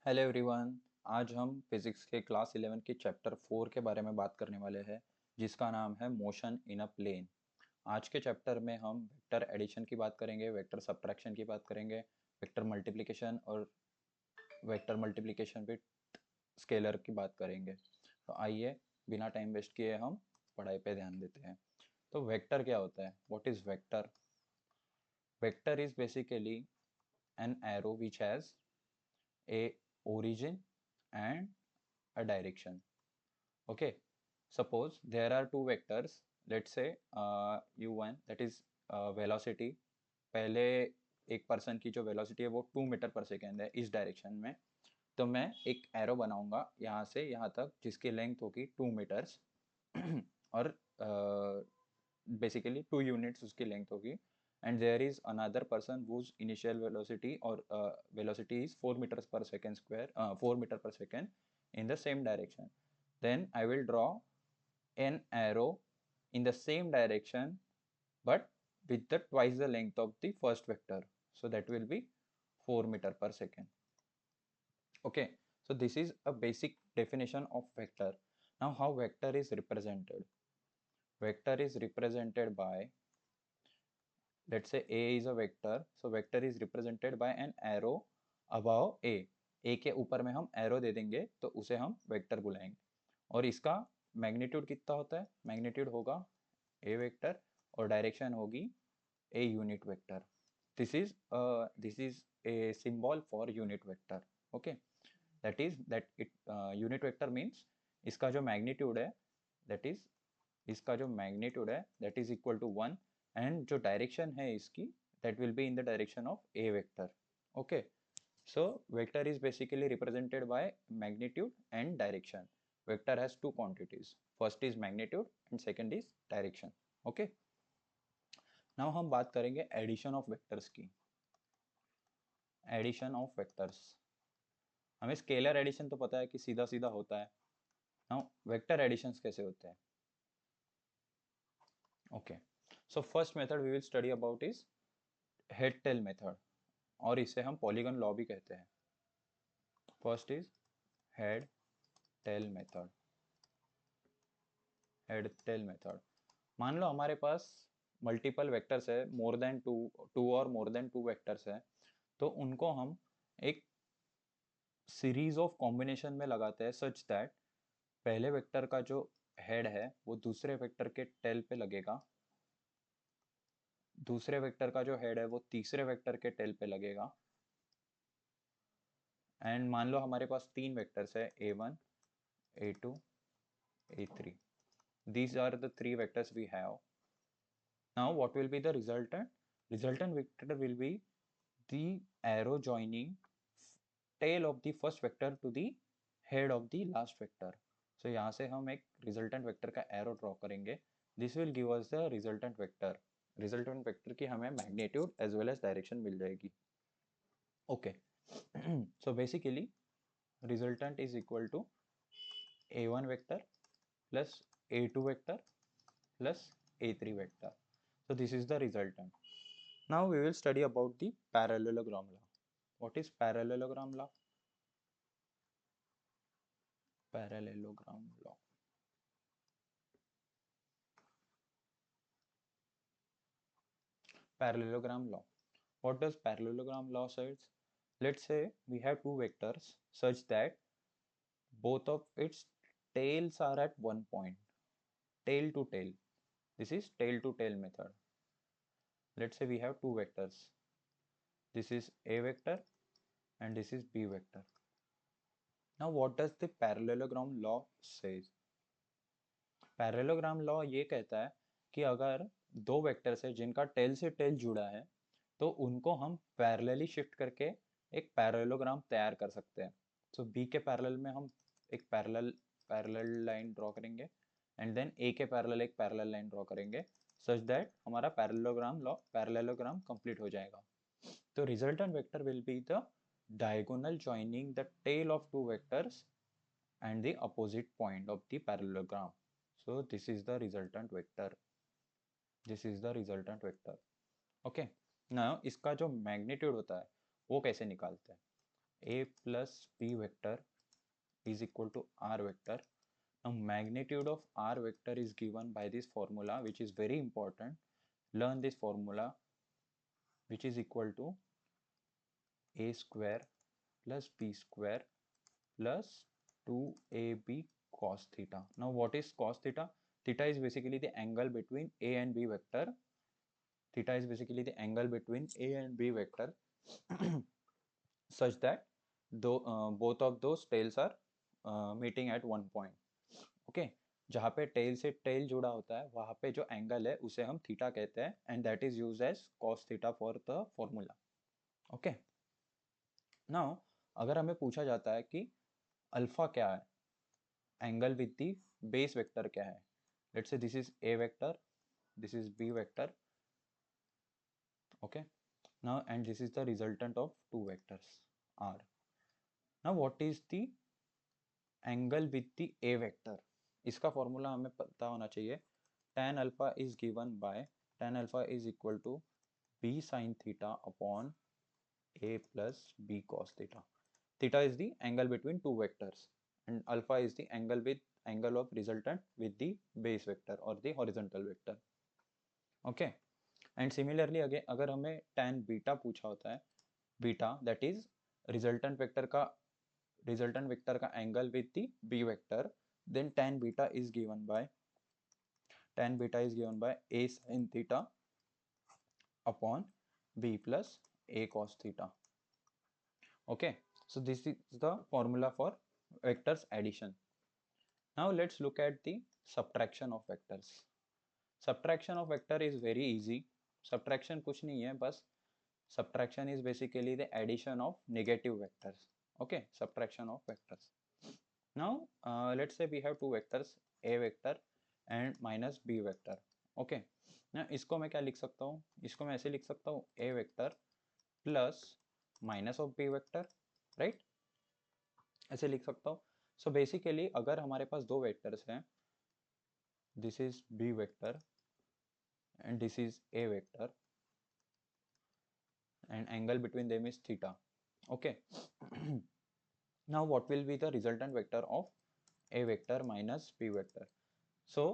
Hello everyone. आज हम physics के क्लास 11 के चैप्टर 4 के बारे में बात करने वाले हैं, जिसका नाम है मोशन इन अ प्लेन। आज के चैप्टर में हम वेक्टर एडिशन की बात करेंगे, वेक्टर सब्ट्रैक्शन की बात करेंगे, वेक्टर मल्टीप्लिकेशन और वेक्टर मल्टीप्लिकेशन विद स्केलर की बात करेंगे। तो आइए बिना टाइम वेस्ट किए हम पढ़ाई पे ध्यान देते हैं। तो वेक्टर क्या होता है? What is vector? Vector is basically an arrow which has a origin and a direction. Okay, suppose there are two vectors. Let's say u1 that is velocity. पहले एक पर्सन की जो वेलोसिटी है वो 2 मीटर पर सेकेंड है इस direction में। तो मैं एक एरो बनाऊंगा यहाँ से यहाँ तक जिसकी लेंथ होगी 2 मीटर्स और basically 2 units उसकी लेंथ होगी। and there is another person whose initial velocity or velocity is 4 meters per second square, 4 meter per second in the same direction. Then I will draw an arrow in the same direction but with the twice the length of the first vector, so that will be 4 meter per second. Okay, so this is a basic definition of vector. Now how vector is represented? Vector is represented by, let's say A is a vector, so vector is represented by an arrow above A. A के ऊपर में हम arrow दे देंगे तो उसे हम vector बुलाएंगे। और इसका मैग्नीट्यूड कितना होता है? मैग्नीट्यूड होगा ए वेक्टर और डायरेक्शन होगी a unit vector. This is a symbol for unit vector. Okay, that is that it unit vector means इसका जो मैग्नीट्यूड है दैट इज इसका जो मैग्नीट्यूड है that is equal to 1 and जो डायरेक्शन है इसकी that will be in the direction of a vector. Okay, so vector is basically represented by magnitude and direction. Vector has two quantities. First is magnitude and second is direction. Okay. Now हम बात करेंगे addition of vectors की। Addition of vectors, हमें scalar addition तो पता है कि सीधा सीधा होता है। नाउ वेक्टर एडिशंस कैसे होते हैं? Okay, so first method we will study about is head tail method, और इसे हम पॉलीगन लॉ भी कहते हैं। First is head tail method. Head tail method, मान लो हमारे पास मल्टीपल वेक्टर्स है, मोर देन टू और मोर देन टू वेक्टर्स है, तो उनको हम एक सीरीज ऑफ कॉम्बिनेशन में लगाते हैं सच दैट पहले वेक्टर का जो हेड है वो दूसरे वेक्टर के टेल पे लगेगा, दूसरे वेक्टर का जो हेड है वो तीसरे वेक्टर के टेल पे लगेगा। एंड मान लो हमारे पास तीन वेक्टर्स है a1, a2, a3। these are the three vectors we have. Now what will be the resultant? Resultant vector will be the arrow joining tail of the first vector to the head of the last vector. So यहाँ से हम एक resultant vector का arrow draw करेंगे। This will give us the resultant vector. Resultant vector की हमें magnitude as well as direction मिल जाएगी। Okay. So basically resultant is equal to a1 vector plus a2 vector plus a3 vector. So this is the resultant. Now we will study about the parallelogram law. What is parallelogram law? Parallelogram law. Parallelogram law. What does parallelogram law says? Let's say we have two vectors such that both of its tails are at one point, tail to tail. This is tail to tail method. Let's say we have two vectors. This is A vector and this is B vector. Now what does the parallelogram law says? Parallelogram law ये कहता है कि अगर दो vectors है जिनका tell से tell जुड़ा है तो उनको हम पैरेलली शिफ्ट करके एक पैरेललोग्राम तैयार कर सकते हैं। सो बी के पैरेलल में हम एक पैरेलल लाइन ड्रॉ करेंगे एंड देन ए के पैरेलल एक पैरेलल लाइन ड्रॉ करेंगे सच दैट हमारा पैरेललोग्राम कंप्लीट हो जाएगा। तो resultant vector will be the diagonal joining the tail of two vectors and the opposite point of the parallelogram. So this is the resultant vector. This is the resultant vector. Okay. Now इसका जो magnitude होता है वो कैसे निकालते हैं? a plus b vector is equal to r vector. Now magnitude of r vector is given by this formula, which is very important. Learn this formula, which is equal to a square plus b square plus 2ab cos theta. Now what is cos theta? Theta is basically the angle between a and b vector. Theta is basically the angle between a and b vector such that both of those tails are meeting at one point. Okay, जहाँ पे tell से tell जुड़ा होता है वहाँ पे जो angle है उसे हम थीटा कहते हैं, and that is use as cos theta for the formula. Okay, now अगर हमें पूछा जाता है कि अल्फा क्या है, angle with the base vector क्या है, let's say this is a vector, this is b vector. Okay, now and this is the resultant of two vectors r. Now what is the angle with the a vector? इसका formula हमें पता होना चाहिए. tan alpha is given by tan alpha is equal to b sin theta upon a plus b cos theta. Theta is the angle between two vectors and alpha is the angle of resultant with the base vector or the horizontal vector. Okay, and similarly अगर हमें tan beta पूछा होता है, beta that is resultant vector का angle with the B vector, then tan beta is given by a sin theta upon b plus a cos theta. Okay, so this is the formula for vectors addition. Now let's look at the subtraction of vectors. Subtraction of vector is very easy. Subtraction कुछ नहीं है, बस subtraction is basically the addition of negative vectors. Okay, subtraction of vectors. Now let's say we have two vectors, a vector and minus b vector. Okay, now इसको मैं क्या लिख सकता हूँ, इसको मैं ऐसे लिख सकता हूँ a vector plus minus of b vector, right? ऐसे लिख सकता हूँ. So basically अगर हमारे पास दो vectors हैं, this is b vector and this is a vector, and angle between them is theta. Okay. Now what will be the resultant vector of a vector minus b vector? So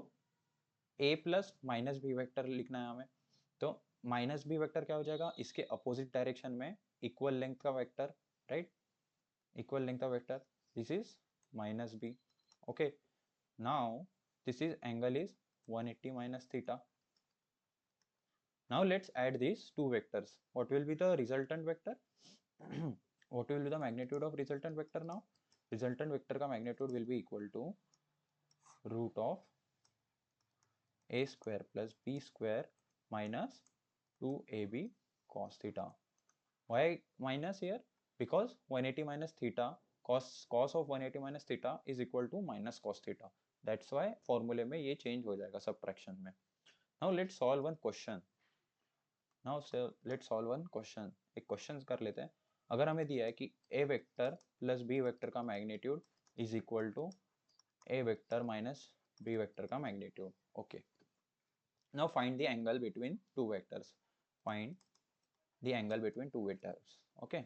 a plus minus b vector लिखना है हमें, तो minus B vector क्या हो जाएगा, इसके opposite direction में equal length का वेक्टर, राइट? इक्वल लेंथ का vector, this is minus b. Okay, now this is angle is 180 minus theta. Now let's add these two vectors. What will be the resultant vector? What will be the magnitude of resultant vector now? Resultant vector का magnitude will be equal to root of a square plus b square minus 2ab cos theta. Why minus here? Because 180 minus theta, cos of 180 minus theta is equal to minus cos theta. That's why formula में ये change हो जाएगा subtraction में. Now let's solve one question. एक question कर लेते हैं. अगर हमें दिया है कि a vector plus b vector का magnitude is equal to a vector minus b vector का magnitude. Okay, now find the angle between two vectors. Okay,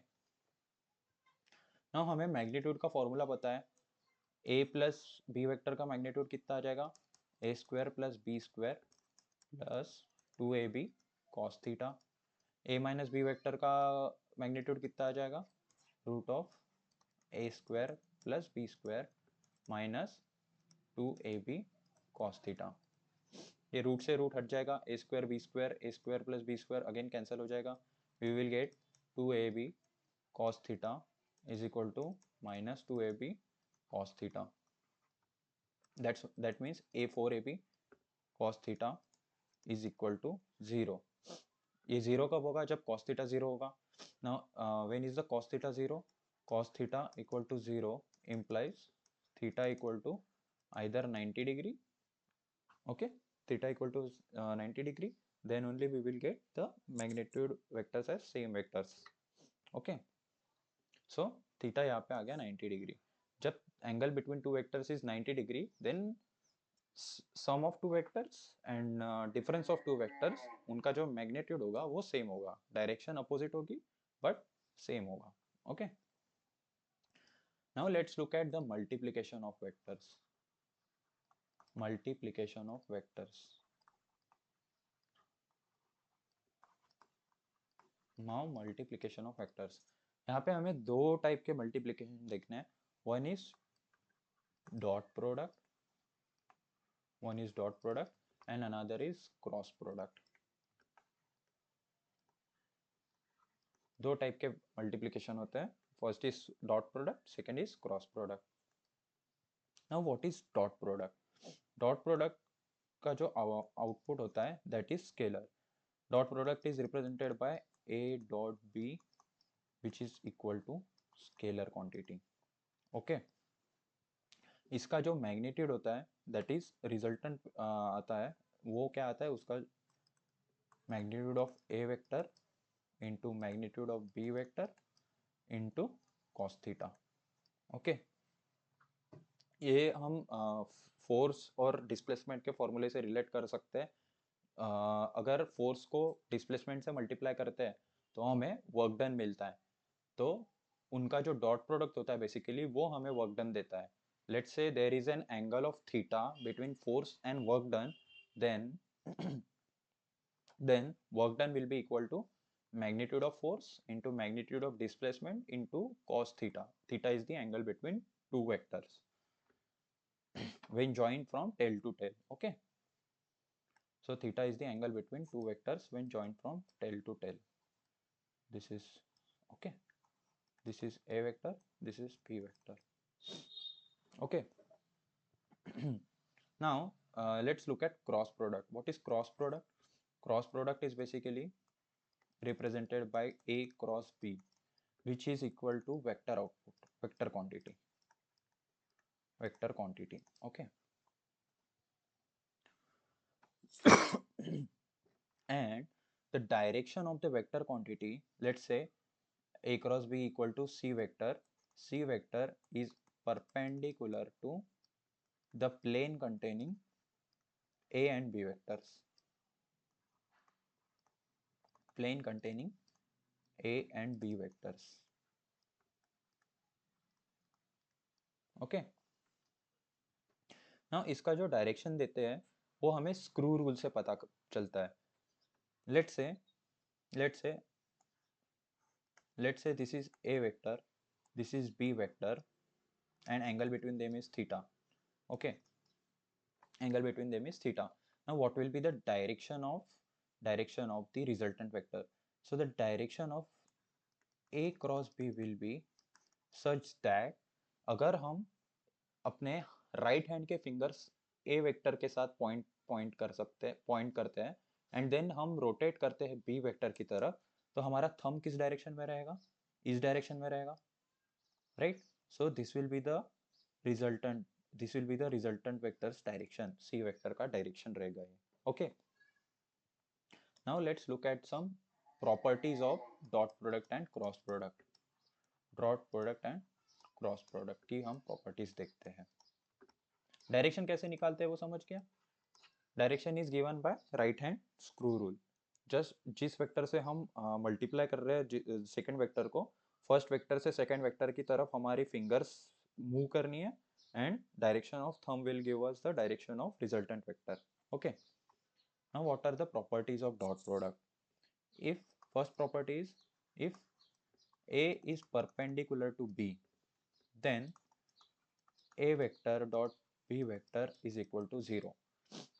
now हमें मैग्नीट्यूड का फॉर्मूला पता है. a प्लस b वेक्टर का मैग्नीट्यूड कितना आ जाएगा, a square plus b square plus 2ab cos theta. a minus B vector का मैग्नीट्यूड कितना आ जाएगा, root of a square plus b square minus 2ab cos theta. ये रूट से रूट हट जाएगा, a square plus b square again cancel हो जाएगा. We will get 2ab cos theta is equal to minus 2ab cos theta. that means a4ab cos theta is equal to 0. ये zero कब होगा, जब cos theta 0 होगा. Now when is the cos theta 0? cos theta equal to 0 implies theta equal to either 90 degree. Okay, theta equal to 90 degree, then only we will get the magnitude vectors as same vectors. Okay, so theta यहाँ पे आ गया 90 degree. जब angle between two vectors is 90 degree, then sum of two vectors and difference of two vectors, उनका जो magnitude होगा वो same होगा, direction opposite होगी but same होगा. Okay, Now let's look at the multiplication of vectors. Multiplication of vectors. Now multiplication of vectors. यहाँ पे हमें दो टाइप के मल्टीप्लिकेशन देखने हैं. One is dot product. One is dot product and another is cross product. दो type के multiplication होते हैं. First is dot product, second is cross product. Now what is dot product? Dot product का जो output होता है that is scalar. Dot product is represented by a dot b which is equal to scalar quantity. Okay इसका जो magnitude होता है that is resultant आता है, वो क्या आता है, उसका magnitude of a vector into magnitude of b vector into cos theta. Okay ये हम फोर्स और डिस्प्लेसमेंट के फॉर्मूले से रिलेट कर सकते हैं. अगर फोर्स को डिस्प्लेसमेंट से मल्टीप्लाई करते हैं तो हमें वर्क डन मिलता है. तो उनका जो डॉट प्रोडक्ट होता है बेसिकली वो हमें वर्क डन देता है. Let's say there is an angle of theta between force and work done, then then work done will be equal to magnitude of force into magnitude of displacement into cos theta. Theta is the angle between two vectors when joined from tail to tail. Okay, so theta is the angle between two vectors when joined from tail to tail. This is okay, this is a vector, this is b vector. Okay. Now let's look at cross product. What is cross product? Cross product is basically represented by a cross b, which is equal to vector output, vector quantity, vector quantity. Okay. And the direction of the vector quantity, let's say a cross b equal to c vector. C vector is perpendicular to the plane containing a and b vectors. Plane containing a and b vectors. Okay. Now इसका जो direction देते हैं वो हमें screw rule से पता चलता है. let's say this is a vector, this is b vector, and angle between them is theta. Okay, angle between them is theta. Now what will be the direction of the resultant vector? So the direction of a cross b will be such that अगर हम अपने right hand के fingers ए vector के साथ point करते हैं and then हम rotate करते हैं बी वेक्टर की तरफ, तो हमारा थंब किस डायरेक्शन में रहेगा? इस डायरेक्शन में रहेगा, right? So this will be the resultant vectors direction. C vector का डायरेक्शन रहेगा ये. Okay, now let's look at some properties of dot product and cross product. Dot product and cross product की हम properties देखते हैं. Direction कैसे निकालते हैं वो समझ गया. Direction is given by right hand screw rule. Just जिस वेक्टर से हम मल्टीप्लाई कर रहे हैं सेकंड वेक्टर को, फर्स्ट वेक्टर से सेकंड वेक्टर की तरफ हमारी फिंगर्स मूव करनी है and direction of thumb will give us the direction of resultant vector. Okay, now what are the properties of dot product? If first property is if a is perpendicular to b, then a vector dot b vector is equal to 0.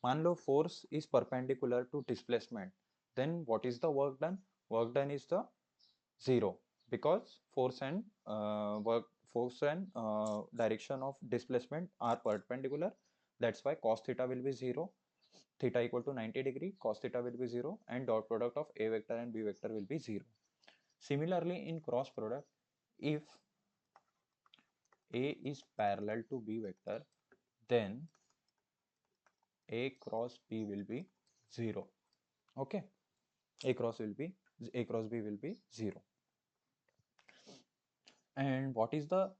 मान लो force is perpendicular to displacement, then what is the work done? Work done is the 0 because force and direction of displacement are perpendicular. That's why cos theta will be 0, theta equal to 90 degree, cos theta will be 0, and dot product of a vector and b vector will be 0. Similarly in cross product, if a is parallel to b vector, then a cross b will be 0. Okay, a cross b will be 0. And what is the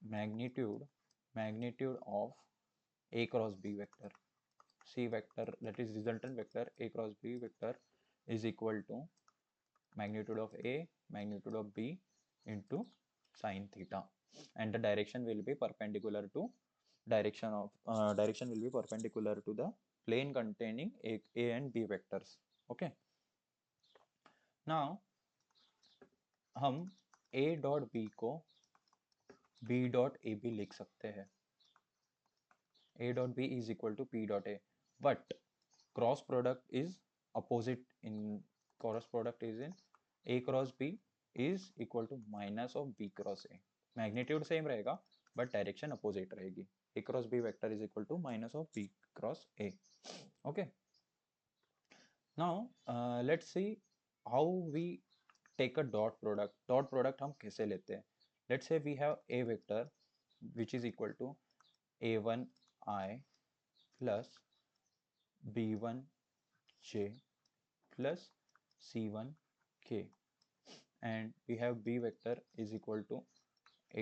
magnitude of a cross b vector? C vector, that is resultant vector a cross b vector, is equal to magnitude of a, magnitude of b into sine theta, and the direction will be perpendicular to direction will be perpendicular to the plane containing a and b vectors. Okay, now हम a dot b को b dot A B लिख सकते हैं. A dot b is equal to p dot a, but cross product is opposite in cross product is in a cross b is equal to minus of b cross a. Magnitude same रहेगा but direction opposite रहेगी. a cross b vector is equal to minus of b cross a. Okay, now let's see how we take a dot product. Dot product हम कैसे लेते हैं? Let's say we have a vector which is equal to a1i plus b1j plus c1k, and we have b vector is equal to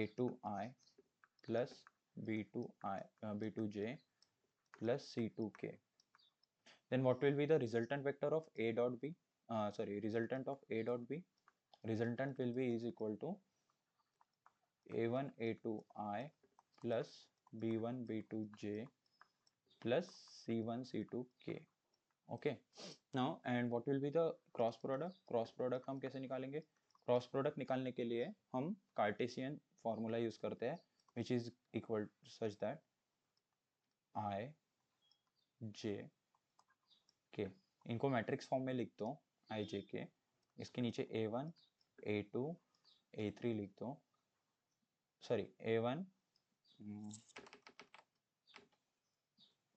a2i plus b2j plus c2k. Then what will be the resultant vector of a dot b? Resultant of a dot b. Resultant will be is equal to a1 a2i plus b1 b2j plus c1 c2k. Okay, now and what will be the cross product? Cross product हम कैसे निकालेंगे? Cross product निकालने के लिए हम Cartesian formula use करते हैं which is equal such that I J K. इनको मैट्रिक्स फॉर्म में लिख दो आई जे के. इसके नीचे a1 a2 a3 लिख दो. सॉरी a1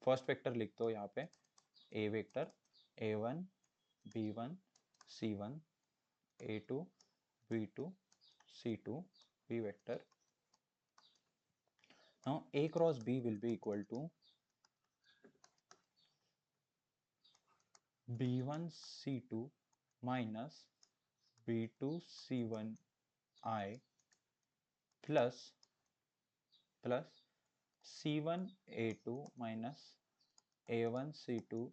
फर्स्ट वेक्टर लिख दो यहाँ पे a vector a1 b1 c1 a2 b2 c2 b vector. Now a cross b will be equal to b1 c2 minus b2 c1 I plus c1 a2 minus a1 c2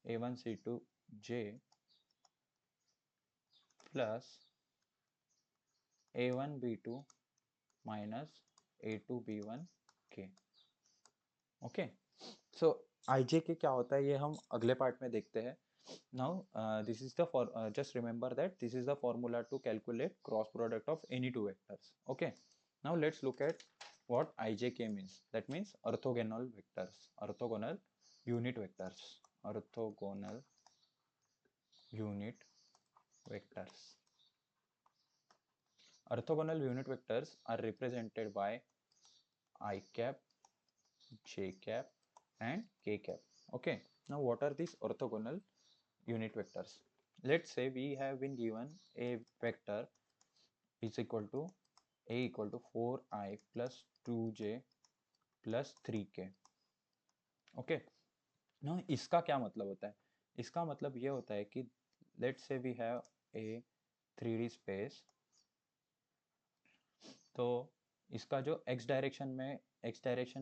a1 c2 j plus a1 b2 minus a2 b1 k. Okay, so ijk क्या होता है ये हम अगले part में देखते हैं. Now this is the just remember that this is the formula to calculate cross product of any two vectors. Okay, now let's look at what ijk means. That means orthogonal vectors, orthogonal unit vectors, orthogonal unit vectors. Orthogonal unit vectors are represented by I cap, j cap and k cap. Okay, now what are these orthogonal unit vectors? Let's say we have been given a vector is equal to a equal to 4i plus 2j plus 3k. Okay, now इसका क्या मतलब होता है? इसका मतलब ये होता है कि let's say we have a 3D space. तो इसका जो x डायरेक्शन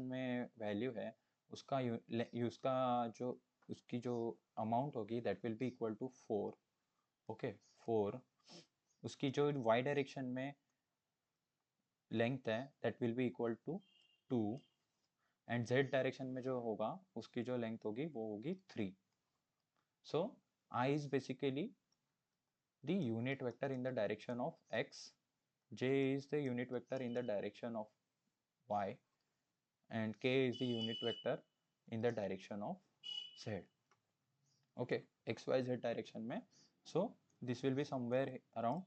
में वैल्यू है उसका उसका जो उसकी जो अमाउंट होगी that will be equal to 4. Okay, 4. उसकी जो y डायरेक्शन में लेंथ है that will be equal to 2, and z direction में जो होगा उसकी जो लेंथ होगी वो होगी 3. सो I is basically the unit vector in the direction of x, j is the unit vector in the direction of y, and k is the unit vector in the direction of z. Okay, x y z direction में. So this will be somewhere around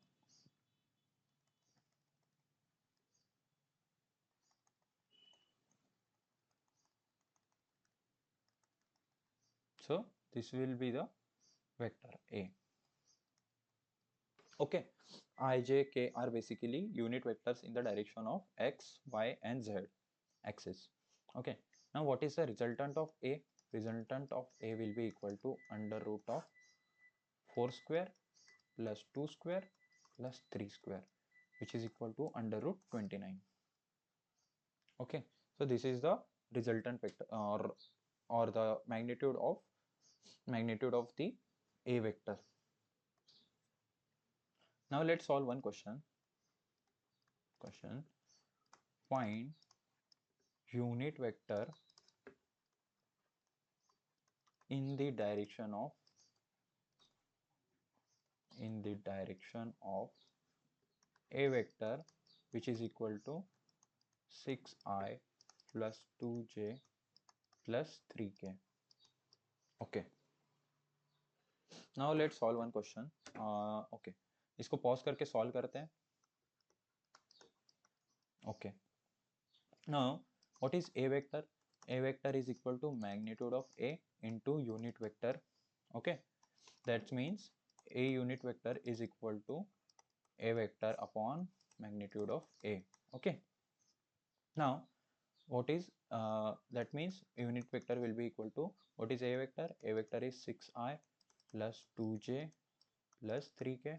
so this will be the vector a. Okay, I, j, k are basically unit vectors in the direction of x, y and z axis. Okay, now what is the resultant of a? Resultant of a will be equal to under root of 4 square plus 2 square plus 3 square, which is equal to under root 29. Okay, so this is the resultant vector or the magnitude of the a vector. Now let's solve one question. question, find unit vector in the direction of a vector which is equal to 6i plus 2j plus 3k. Okay, now let's solve one question. Okay, इसको pause करके solve करते हैं. Okay, now what is a vector? A vector is equal to magnitude of a into unit vector. Okay, that means a unit vector is equal to a vector upon magnitude of a. Okay, now what is that means unit vector will be equal to, what is a vector? A vector is 6i plus 2j plus 3k.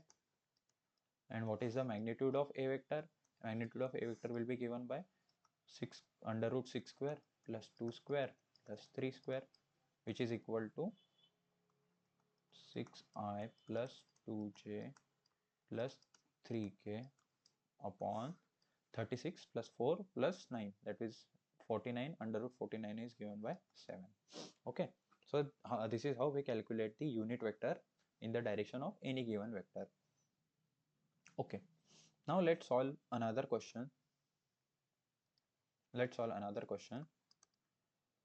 And what is the magnitude of a vector? Magnitude of a vector will be given by 6 under root 6 square plus 2 square plus 3 square, which is equal to 6i plus 2j plus 3k upon 36 plus 4 plus 9, that is 49. Under root 49 is given by 7. Okay, so this is how we calculate the unit vector in the direction of any given vector. Okay, now let's solve another question.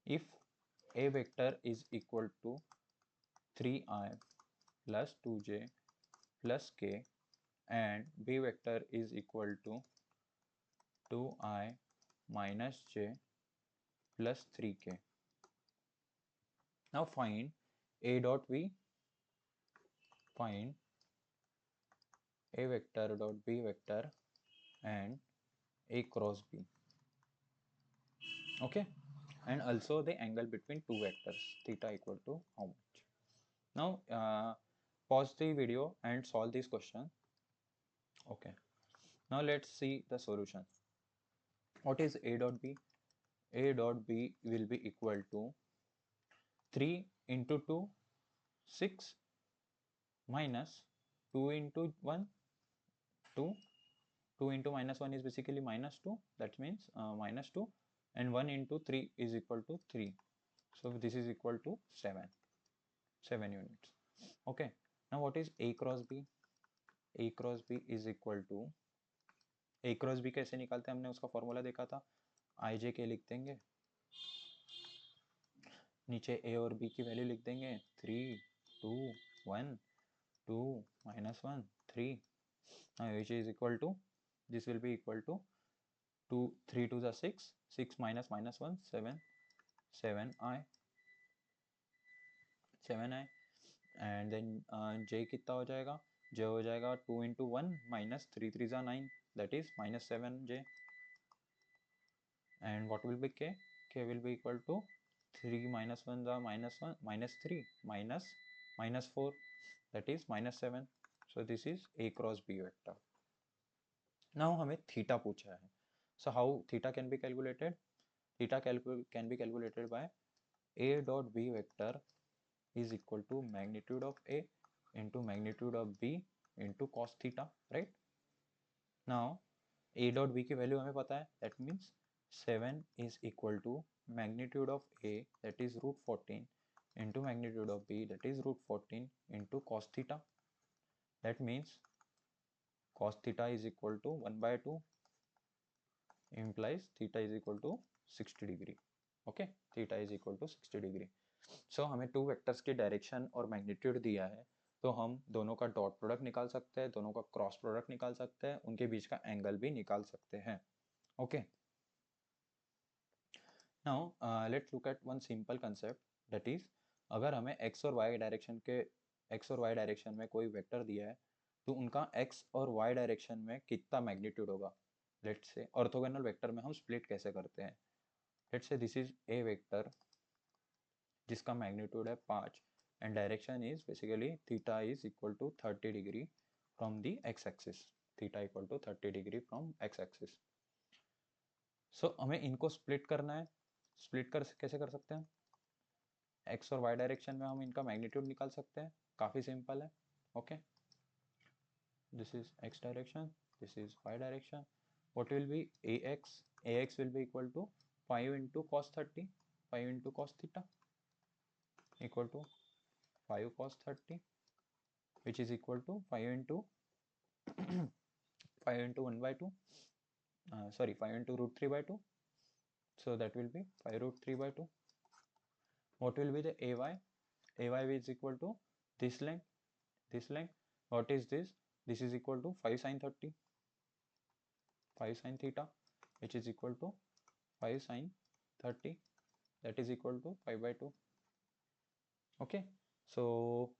If a vector is equal to 3i plus 2j plus k and b vector is equal to 2i minus j plus 3k. Now find a dot b, find a vector dot b vector and a cross b. Okay, and also the angle between two vectors, theta equal to how much. Now pause the video and solve this question. Okay, now let's see the solution. What is a dot b? A dot b will be equal to 3 into 2, 6 minus 2 into 1, 2. 2 into minus 1 is basically minus 2, that means minus 2, and 1 into 3 is equal to 3. So this is equal to 7 units. Okay, now what is a cross b? A cross b is equal to, a cross b कैसे निकालते हैं, हमने उसका formula देखा था. आई J के लिख देंगे, नीचे a और b की वैल्यू लिख देंगे, 3 2 1 2 minus 1 3. now which is equal to, this will be equal to 2 3 to the 6 6 minus minus 1 7 7i and then j कितना हो जाएगा, j हो जाएगा 2 into 1 minus 3 3 is 9, that is minus 7j. and what will be k? K will be equal to 3 minus 1 the minus 1 minus 3 minus minus 4, that is minus 7. so this is a cross b vector. now हमें theta पूछा है. so how theta can be calculated? Theta can be calculated by a dot b vector is equal to magnitude of a into magnitude of b into cos theta, right? now a dot b की value हमें पता है, that means 7 is equal to magnitude of a, that is root 14, into magnitude of b, that is root 14 into cos theta. that means cos theta is equal to 1 by 2, implies theta is equal to 60 degree. okay, theta is equal to 60 degree. so हमें two vectors की direction और magnitude दिया है, तो हम दोनों का dot product निकाल सकते हैं, दोनों का क्रॉस प्रोडक्ट निकाल सकते हैं, उनके बीच का एंगल भी निकाल सकते हैं. Okay, now let's look eight one simple concept, that is अगर हमें x और y डायरेक्शन में कोई वेक्टर दिया है, तो उनका x और y डायरेक्शन में कितना मैग्नीट्यूड होगा. लेट्स से ऑर्थोगोनल वेक्टर में हम स्प्लिट कैसे करते हैं. Let's say this is a vector जिसका मैग्नीट्यूड है 5 and direction is basically theta is equal to 30 degree from the x-axis. theta equal to 30 degree from x-axis. so हमें इनको split करना है. स्प्लिट कैसे कर सकते हैं? x और y डायरेक्शन में हम इनका मैग्नीट्यूड निकाल सकते हैं, काफ़ी सिंपल है. Okay, this is x direction, this is y direction. what will be ax? Ax will be equal to 5 into cos 30, 5 into cos theta equal to 5 cos 30, which is equal to 5 into 5 into 1 by 2, sorry, 5 into root 3 by 2, so that will be 5 root 3 by 2. What will be the ay? Ay is equal to this length, this length. What is this? This is equal to 5 sin 30, 5 sin theta, which is equal to 5 sin 30, that is equal to 5 by 2. Okay, so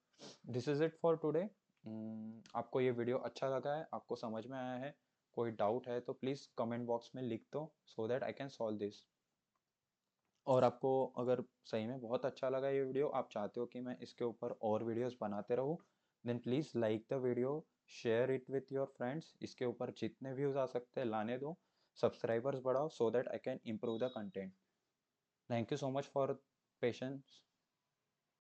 this is it for today. आपको ये video अच्छा लगा है, आपको समझ में आया है, कोई डाउट है तो प्लीज़ कमेंट बॉक्स में लिख दो so that I can solve this. और आपको अगर सही में बहुत अच्छा लगा ये वीडियो, आप चाहते हो कि मैं इसके ऊपर और वीडियोस बनाते रहूँ, then please like the video, share it with your friends. इसके ऊपर जितने व्यूज़ आ सकते हैं लाने दो, सब्सक्राइबर्स बढ़ाओ so that I can improve the content. Thank you so much for patience.